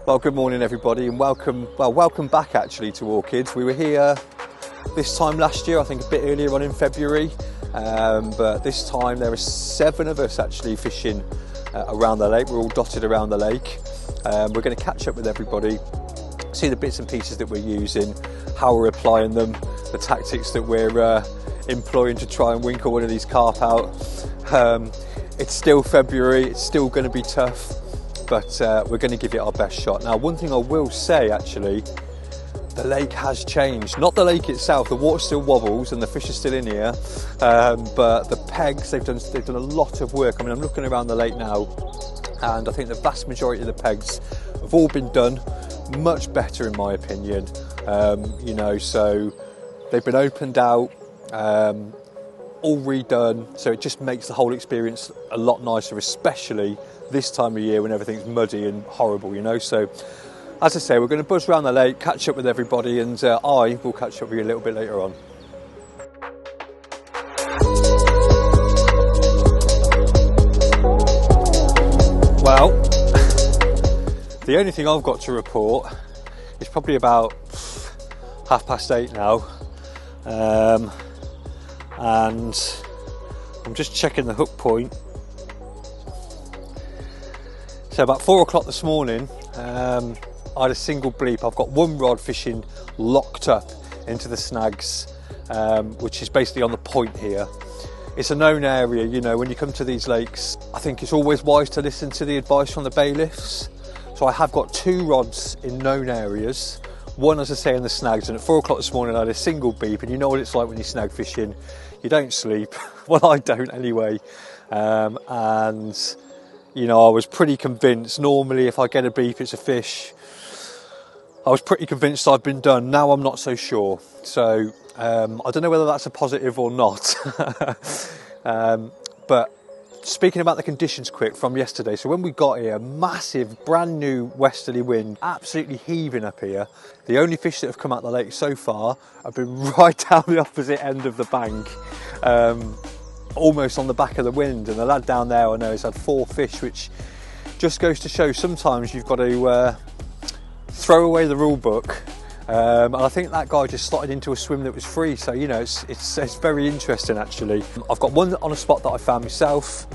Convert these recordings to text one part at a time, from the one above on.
Well, good morning everybody, and welcome back actually to Orchid. We were here this time last year, I think a bit earlier on in February, but this time there are 7 of us actually fishing around the lake. We're all dotted around the lake. We're going to catch up with everybody, see the bits and pieces that we're using, how we're applying them, the tactics that we're employing to try and winkle one of these carp out. It's still February, it's still going to be tough, but we're going to give it our best shot. Now, one thing I will say actually, the lake has changed. Not the lake itself, the water still wobbles and the fish are still in here, but the pegs, they've done a lot of work. I mean, I'm looking around the lake now, and I think the vast majority of the pegs have all been done much better in my opinion. You know, so they've been opened out, all redone, so it just makes the whole experience a lot nicer, especially this time of year when everything's muddy and horrible, you know. So as I say, we're going to buzz around the lake, catch up with everybody, and I will catch up with you a little bit later on. Well, the only thing I've got to report is probably about 8:30 now, and I'm just checking the hook point. So about 4 o'clock this morning, I had a single bleep. I've got one rod fishing locked up into the snags, which is basically on the point here. It's a known area, you know, when you come to these lakes, I think it's always wise to listen to the advice from the bailiffs. So I have got 2 rods in known areas, one, as I say, in the snags, and at 4 o'clock this morning I had a single beep, and you know what it's like when you're snag fishing, you don't sleep. Well, I don't anyway, and you know, I was pretty convinced. Normally if I get a beep it's a fish. I was pretty convinced I'd been done. Now I'm not so sure, so I don't know whether that's a positive or not. But speaking about the conditions quick from yesterday, so when we got here, massive brand new westerly wind, absolutely heaving up here. The only fish that have come out the lake so far have been right down the opposite end of the bank, almost on the back of the wind, and the lad down there I know has had 4 fish, which just goes to show sometimes you've got to throw away the rule book, and I think that guy just slotted into a swim that was free, so you know, it's very interesting actually. I've got one on a spot that I found myself,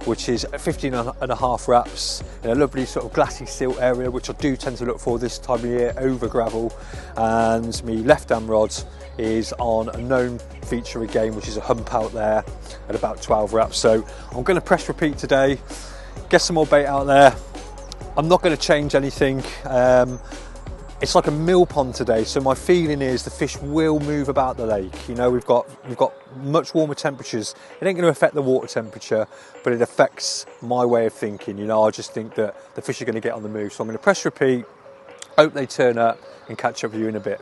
which is 15.5 wraps in a lovely sort of glassy silt area, which I do tend to look for this time of year over gravel, and my left hand rod is on a known feature again, which is a hump out there at about 12 wraps. So I'm going to press repeat today, get some more bait out there. I'm not going to change anything. It's like a mill pond today, so my feeling is the fish will move about the lake. You know, we've got much warmer temperatures. It ain't going to affect the water temperature, but it affects my way of thinking. You know, I just think that the fish are going to get on the move. So I'm going to press repeat, hope they turn up, and catch up with you in a bit.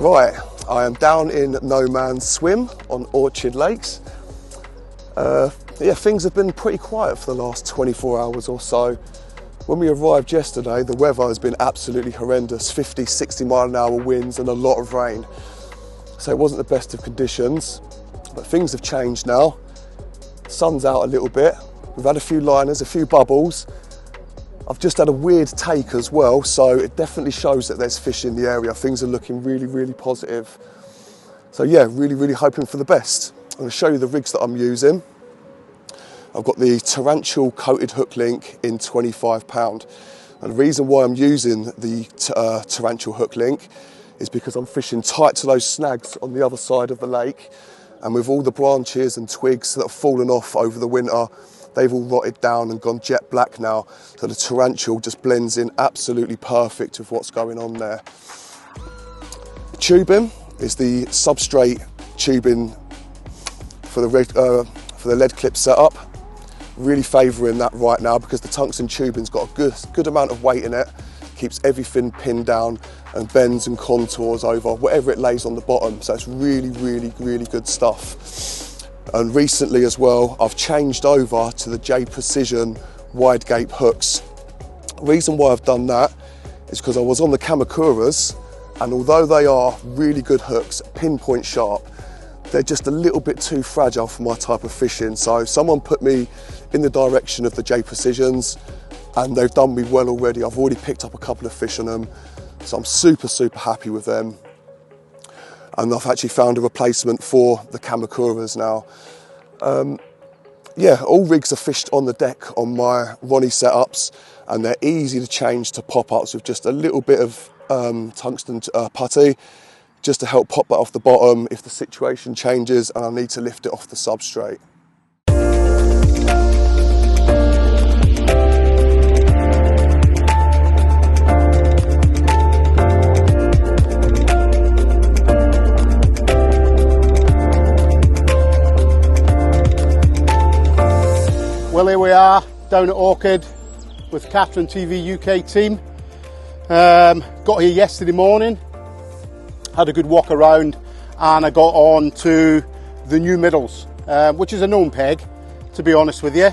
Right, I am down in No Man's Swim on Orchid Lakes. Yeah, things have been pretty quiet for the last 24 hours or so. When we arrived yesterday, the weather has been absolutely horrendous, 50, 60 mile an hour winds and a lot of rain. So it wasn't the best of conditions, but things have changed now. Sun's out a little bit. We've had a few liners, a few bubbles. I've just had a weird take as well, so it definitely shows that there's fish in the area. Things are looking really, really positive. So yeah, really, really hoping for the best. I'm going to show you the rigs that I'm using. I've got the Tarantula coated hook link in 25 pound. And the reason why I'm using the Tarantula hook link is because I'm fishing tight to those snags on the other side of the lake. And with all the branches and twigs that have fallen off over the winter, they've all rotted down and gone jet black now, so the Tarantula just blends in absolutely perfect with what's going on there. The tubing is the substrate tubing for the lead clip setup. Really favouring that right now because the tungsten tubing's got a good amount of weight in it, keeps everything pinned down and bends and contours over whatever it lays on the bottom, so it's really, really, really good stuff. And recently as well, I've changed over to the J Precision wide gape hooks. Reason why I've done that is because I was on the Kamakuras, and although they are really good hooks, pinpoint sharp, they're just a little bit too fragile for my type of fishing. So someone put me in the direction of the J Precisions, and they've done me well already. I've already picked up a couple of fish on them, so I'm super happy with them. And I've actually found a replacement for the Kamakuras now. Yeah, all rigs are fished on the deck on my Ronnie setups, and they're easy to change to pop-ups with just a little bit of tungsten putty, just to help pop that off the bottom if the situation changes and I need to lift it off the substrate. Well, here we are down at Orchid with Katran.eu UK team. Got here yesterday morning, had a good walk around, and I got on to the new middles, which is a known peg, to be honest with you.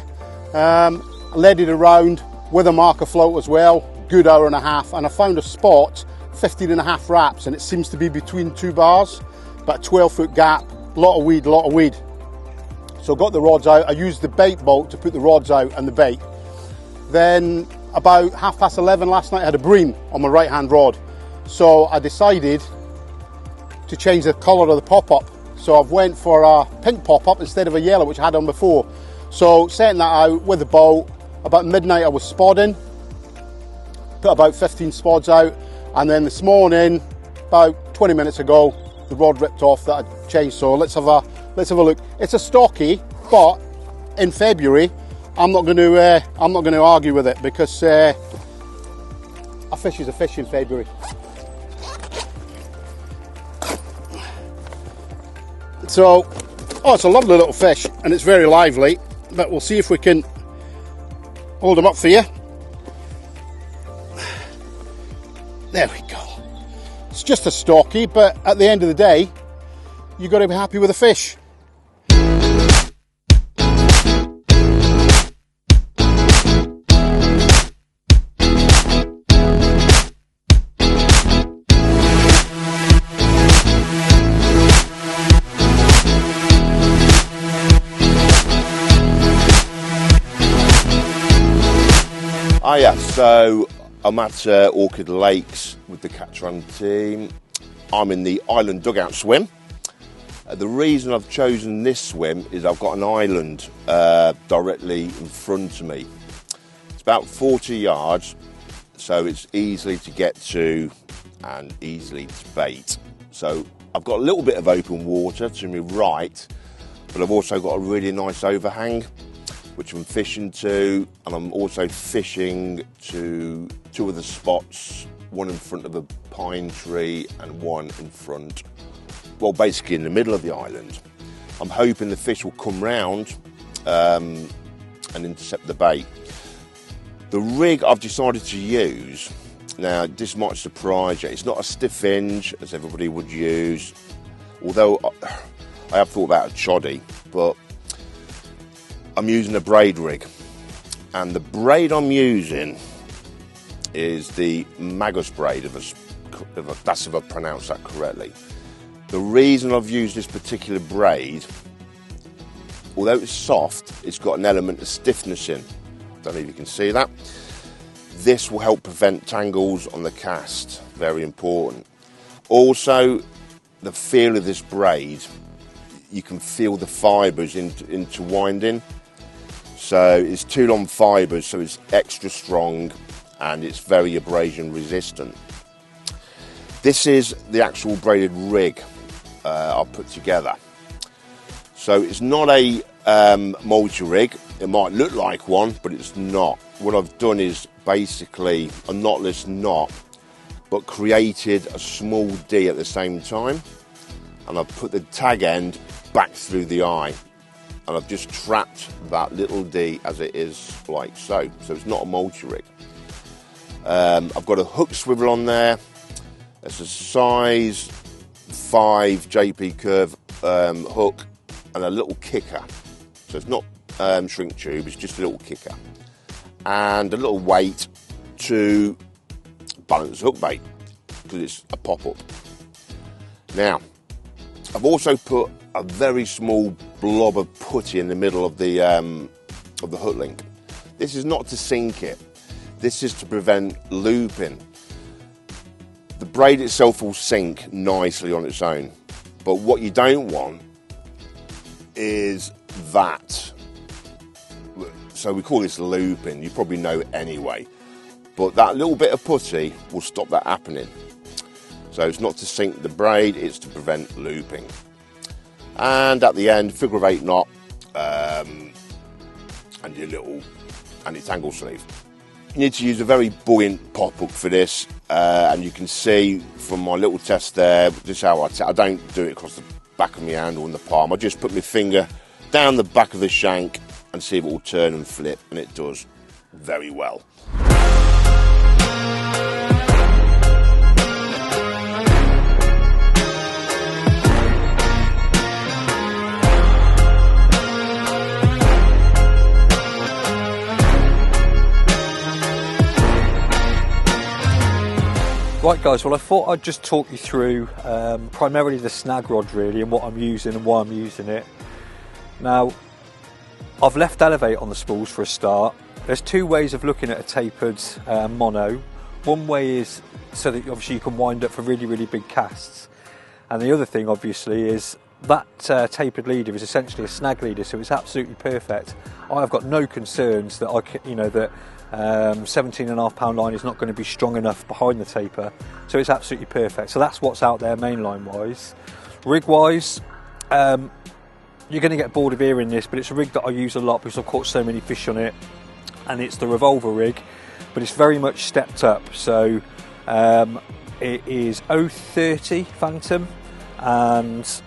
Led it around with a marker float as well, good hour and a half, and I found a spot, 15.5 wraps, and it seems to be between two bars, about 12-foot gap, lot of weed. So got the rods out. I used the bait boat to put the rods out and the bait. Then about 11:30 last night I had a bream on my right hand rod. So I decided to change the colour of the pop-up. So I've went for a pink pop-up instead of a yellow, which I had on before. So setting that out with the boat, about midnight I was spodding. Put about 15 spods out, and then this morning, about 20 minutes ago, the rod ripped off that I changed. So let's have a look. It's a stocky, but in February, I'm not going to argue with it, because a fish is a fish in February. So, it's a lovely little fish, and it's very lively. But we'll see if we can hold him up for you. There we go. It's just a stocky, but at the end of the day, you've got to be happy with the fish. So I'm at Orchid Lakes with the Katran team. I'm in the island dugout swim. The reason I've chosen this swim is I've got an island directly in front of me. It's about 40 yards, so it's easily to get to and easily to bait. So I've got a little bit of open water to my right, but I've also got a really nice overhang which I'm fishing to, and I'm also fishing to two of the spots, one in front of a pine tree and one in front, well, basically in the middle of the island. I'm hoping the fish will come round and intercept the bait. The rig I've decided to use, now this might surprise you, it's not a stiff hinge as everybody would use, although I have thought about a choddy, but I'm using a braid rig, and the braid I'm using is the Magus braid, that's if I pronounce that correctly. The reason I've used this particular braid, although it's soft, it's got an element of stiffness in. Don't know if you can see that. This will help prevent tangles on the cast, very important. Also, the feel of this braid, you can feel the fibres interwinding. So it's 2 long fibres, so it's extra strong and it's very abrasion resistant. This is the actual braided rig I've put together. So it's not a multi-rig. It might look like one, but it's not. What I've done is basically a knotless knot, but created a small D at the same time, and I've put the tag end back through the eye, and I've just trapped that little D as it is, like so. So it's not a multi-rig. I've got a hook swivel on there. It's a size 5 JP curve hook and a little kicker. So it's not shrink tube, it's just a little kicker. And a little weight, to balance hook bait because it's a pop-up. Now, I've also put a very small blob of putty in the middle of the hook link. This is not to sink it. This is to prevent looping. The braid itself will sink nicely on its own, but what you don't want is that. So we call this looping. You probably know it anyway, but that little bit of putty will stop that happening. So it's not to sink the braid, it's to prevent looping. And at the end, figure of 8 knot, and your little anti-tangle sleeve. You need to use a very buoyant pop-up for this, and you can see from my little test there, just how I don't do it across the back of my hand or in the palm. I just put my finger down the back of the shank and see if it will turn and flip, and it does very well. Right guys, well I thought I'd just talk you through primarily the snag rod really and what I'm using and why I'm using it. Now, I've left elevate on the spools for a start. There's two ways of looking at a tapered mono. One way is so that obviously you can wind up for really, really big casts. And the other thing obviously is that tapered leader is essentially a snag leader, so it's absolutely perfect. I've got no concerns that 17.5 line is not going to be strong enough behind the taper, so it's absolutely perfect. So that's what's out there mainline wise. Rig wise, you're going to get bored of hearing this, but it's a rig that I use a lot because I've caught so many fish on it, and it's the revolver rig, but it's very much stepped up. So it is 030 Phantom and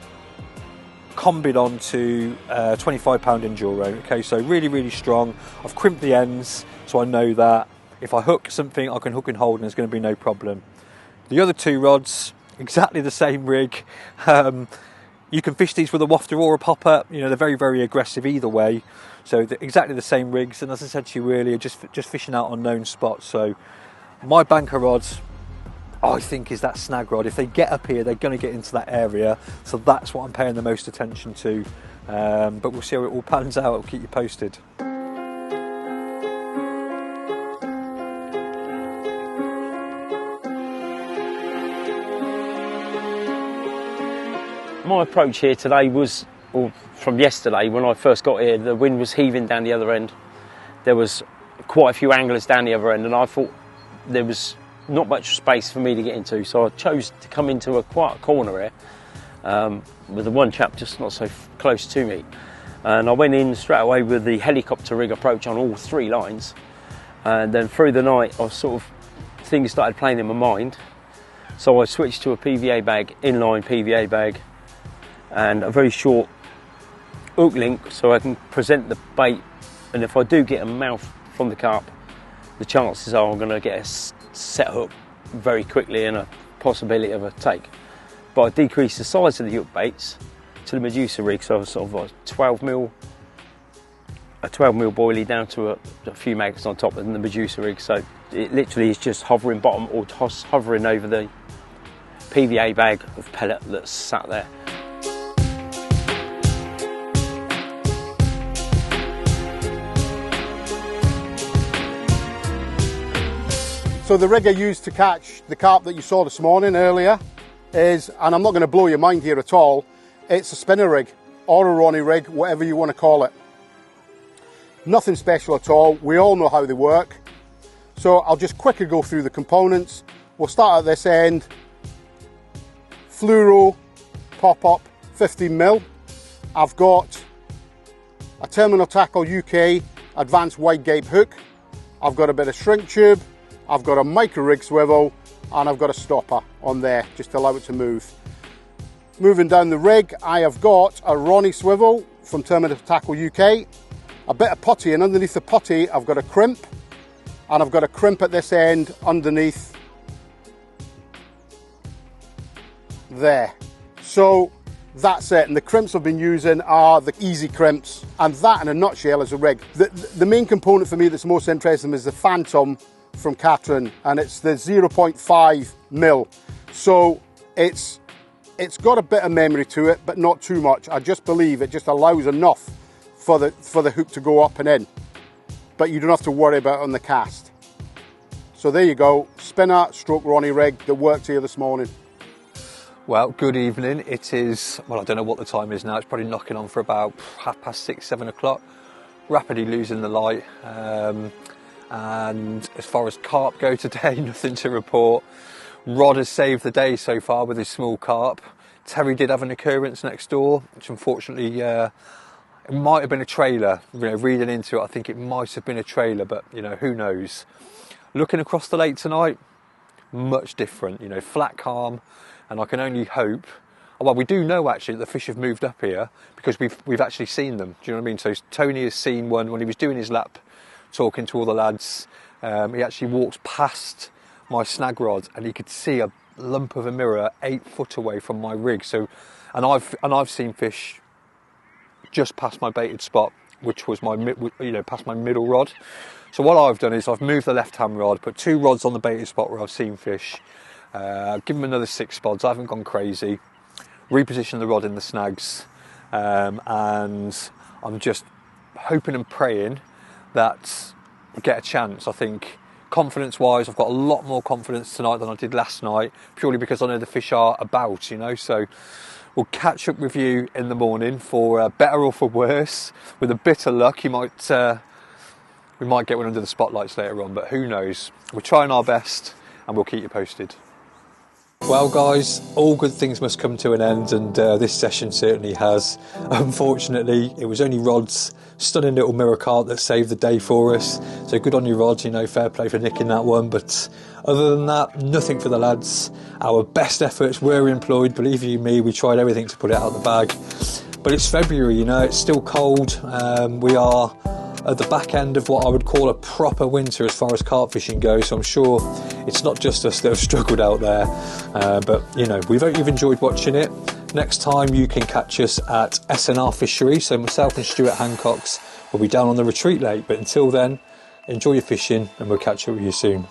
combed onto 25-pound enduro. Okay, so really, really strong. I've crimped the ends, so I know that if I hook something, I can hook and hold, and there's going to be no problem. The other two rods, exactly the same rig. You can fish these with a wafter or a popper. You know, they're very, very aggressive either way. So exactly the same rigs, and as I said to you earlier, just fishing out on known spots. So my banker rods, I think, is that snag rod. If they get up here, they're going to get into that area, so that's what I'm paying the most attention to. But we'll see how it all pans out. I'll keep you posted. My approach here today was, or from yesterday when I first got here, the wind was heaving down the other end. There was quite a few anglers down the other end, and I thought there was not much space for me to get into, so I chose to come into a quiet corner here with the one chap just not so close to me, and I went in straight away with the helicopter rig approach on all three lines, and then through the night things started playing in my mind, so I switched to a PVA bag, inline PVA bag, and a very short hook link so I can present the bait, and if I do get a mouth from the carp, the chances are I'm going to get a set hook very quickly and a possibility of a take. But I decreased the size of the hook baits to the Medusa rig, so I was sort of a 12 mil boilie down to a few magnets on top of the Medusa rig, so it literally is just hovering bottom or hovering over the PVA bag of pellet that's sat there. So the rig I used to catch the carp that you saw this morning earlier is, and I'm not going to blow your mind here at all, it's a spinner rig or a Ronnie rig, whatever you want to call it. Nothing special at all. We all know how they work. So I'll just quickly go through the components. We'll start at this end. Fluoro pop-up 15mm. I've got a Terminal Tackle UK advanced wide gape hook. I've got a bit of shrink tube. I've got a micro rig swivel, and I've got a stopper on there just to allow it to move. Moving down the rig, I have got a Ronnie swivel from Terminal Tackle UK, a bit of putty, and underneath the putty I've got a crimp, and I've got a crimp at this end underneath there. So that's it, and the crimps I've been using are the easy crimps, and that in a nutshell is a rig. The main component for me that's most interesting is the Phantom from Katran, and it's the 0.5 mil. So it's got a bit of memory to it, but not too much. I just believe it just allows enough for the hook to go up and in, but you don't have to worry about it on the cast. So there you go, spinner stroke Ronnie rig that worked here this morning. Well, good evening. It is, well, I don't know what the time is now. It's probably knocking on for about 6:30, 7 o'clock. Rapidly losing the light. And as far as carp go today, nothing to report. Rod has saved the day so far with his small carp. Terry did have an occurrence next door, which unfortunately it might have been a trailer. You know, reading into it, I think it might have been a trailer, but you know, who knows. Looking across the lake tonight, much different. You know, flat calm, and I can only hope. Well, we do know actually that the fish have moved up here because we've actually seen them. Do you know what I mean? So Tony has seen one when he was doing his lap, talking to all the lads. He actually walked past my snag rod and he could see a lump of a mirror 8 foot away from my rig. So, and I've seen fish just past my baited spot, which was past my middle rod. So what I've done is I've moved the left hand rod, put 2 rods on the baited spot where I've seen fish. Give them another 6 spods. I haven't gone crazy. Reposition the rod in the snags, and I'm just hoping and praying that I get a chance. I think confidence-wise, I've got a lot more confidence tonight than I did last night, purely because I know the fish are about, you know. So we'll catch up with you in the morning for better or for worse. With a bit of luck, we might get one under the spotlights later on, but who knows? We're trying our best, and we'll keep you posted. Well guys, all good things must come to an end, and this session certainly has. Unfortunately, it was only Rod's stunning little mirror carp that saved the day for us. So good on you, Rod, you know, fair play for nicking that one. But other than that, nothing for the lads. Our best efforts were employed, believe you me, we tried everything to put it out the bag. But it's February, you know, it's still cold. We are at the back end of what I would call a proper winter as far as carp fishing goes, so I'm sure it's not just us that have struggled out there, but you know, we hope you've enjoyed watching it. Next time you can catch us at SNR Fishery, so myself and Stuart Hancock's will be down on the retreat lake, but until then, enjoy your fishing and we'll catch up with you soon.